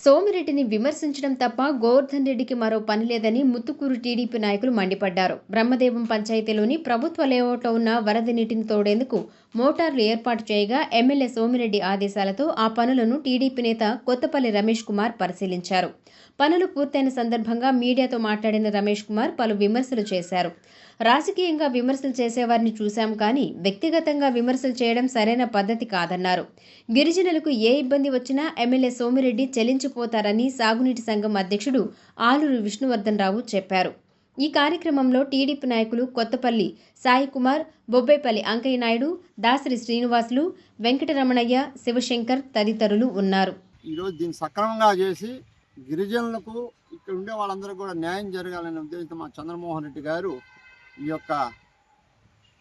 సోమిరెడ్డిని విమర్శించడం తప్ప గోవర్ధన్ రెడ్డికి మరో పని లేదని ముత్తుకూరు టీడీపీ నాయకులు మండిపడ్డారు. బ్రహ్మదేవం పంచాయతీలోని ప్రభుత్వ లేఅవుట్లో ఉన్న వరద నీటిని తోడేందుకు మోటార్లు ఏర్పాటు చేయగా ఎమ్మెల్యే సోమిరెడ్డి ఆదేశాలతో ఆ పనులను టీడీపీ నేత కొత్తపల్లి రమేష్ కుమార్ పరిశీలించారు. పనులు పూర్తయిన సందర్భంగా మీడియాతో మాట్లాడిన రమేష్ కుమార్ పలు విమర్శలు చేశారు. రాజకీయంగా విమర్శలు చేసేవారిని చూశాం కానీ వ్యక్తిగతంగా విమర్శలు చేయడం సరైన పద్ధతి కాదన్నారు. గిరిజనులకు ఏ ఇబ్బంది వచ్చినా ఎమ్మెల్యే సోమిరెడ్డి చెల్లించిపోతారని సాగునీటి సంఘం అధ్యక్షుడు ఆలూరు విష్ణువర్ధన్ రావు చెప్పారు. ఈ కార్యక్రమంలో టీడీపీ నాయకులు కొత్తపల్లి సాయి కుమార్, బొబ్బేపల్లి అంకయ్య నాయుడు, దాసరి శ్రీనివాసులు, వెంకటరమణయ్య, శివశంకర్ తదితరులు ఉన్నారు. ఈరోజు దీన్ని సక్రమంగా చేసి గిరిజనులకు ఇక్కడ ఉండే వాళ్ళందరూ కూడా న్యాయం జరగాలనే ఉద్దేశంతో మా చంద్రమోహన్ రెడ్డి గారు ఈ యొక్క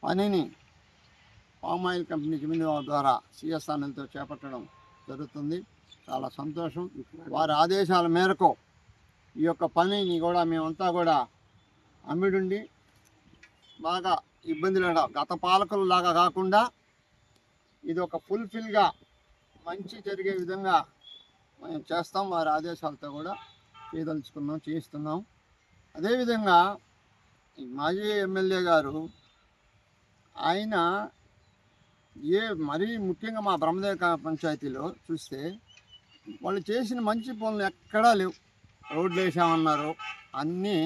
పనిని పామ్ ఆయిల్ కంపెనీ జమీందారు ద్వారా సిఎస్ఆర్ఎల్తో చేపట్టడం జరుగుతుంది. చాలా సంతోషం. వారి ఆదేశాల మేరకు ఈ యొక్క పనిని కూడా మేమంతా కూడా అమ్మిడుండి బాగా ఇబ్బందులు గత పాలకులలాగా కాకుండా ఇది ఒక ఫుల్ఫిల్గా మంచి జరిగే విధంగా మేము చేస్తాం. వారి ఆదేశాలతో కూడా చేయిస్తున్నాం. అదేవిధంగా మాజీ ఎమ్మెల్యే గారు ఆయన మరీ ముఖ్యంగా మా బ్రహ్మదేవ పంచాయతీలో చూస్తే వాళ్ళు చేసిన మంచి పనులు ఎక్కడా లేవు. రోడ్లు వేసామన్నారు, అన్నీ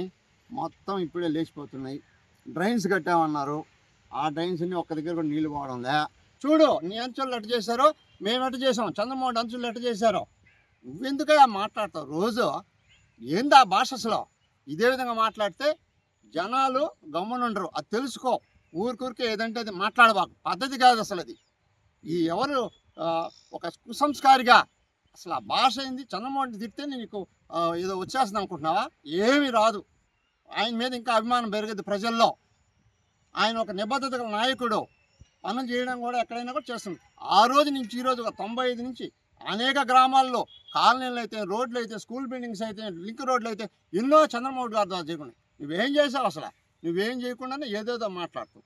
మొత్తం ఇప్పుడే లేచిపోతున్నాయి. డ్రైన్స్ కట్టామన్నారు, ఆ డ్రైన్స్ని ఒక్క దగ్గర కూడా నీళ్ళు పోవడం లే. చూడు నీ అంచులు ఎట్ట చేశారో మేము ఎట్ట చేసాం, చంద్రమోహన్ అంచులు ఎట్ట చేశారో. నువ్వెందుకయ్యా మాట్లాడతావు? రోజు ఏందా భాష అసలు? ఇదే విధంగా మాట్లాడితే జనాలు గమ్మునుండరు. అది తెలుసుకో. ఊరికే ఏదంటే అది మాట్లాడబాకు, పద్ధతి కాదు అసలు అది. ఈ ఎవరు ఒక కుసంస్కారిగా అసలు ఆ భాష అయింది. చంద్రమోహన్ తిడితే నీకు ఏదో వచ్చేస్తుంది అనుకుంటున్నావా? ఏమీ రాదు. ఆయన మీద ఇంకా అభిమానం పెరగదు ప్రజల్లో. ఆయన ఒక నిబద్ధత గల నాయకుడు. పనులు చేయడం కూడా ఎక్కడైనా కూడా చేస్తుంది. ఆ రోజు నుంచి ఈ రోజు 95 నుంచి అనేక గ్రామాల్లో కాలనీలు అయితే, రోడ్లు అయితే, స్కూల్ బిల్డింగ్స్ అయితే, లింక్ రోడ్లు అయితే ఎన్నో చంద్రమోహన్ గారు చేయకుండా నువ్వేం చేసావు? అసలు నువ్వేం చేయకుండానే ఏదేదో మాట్లాడుతావు.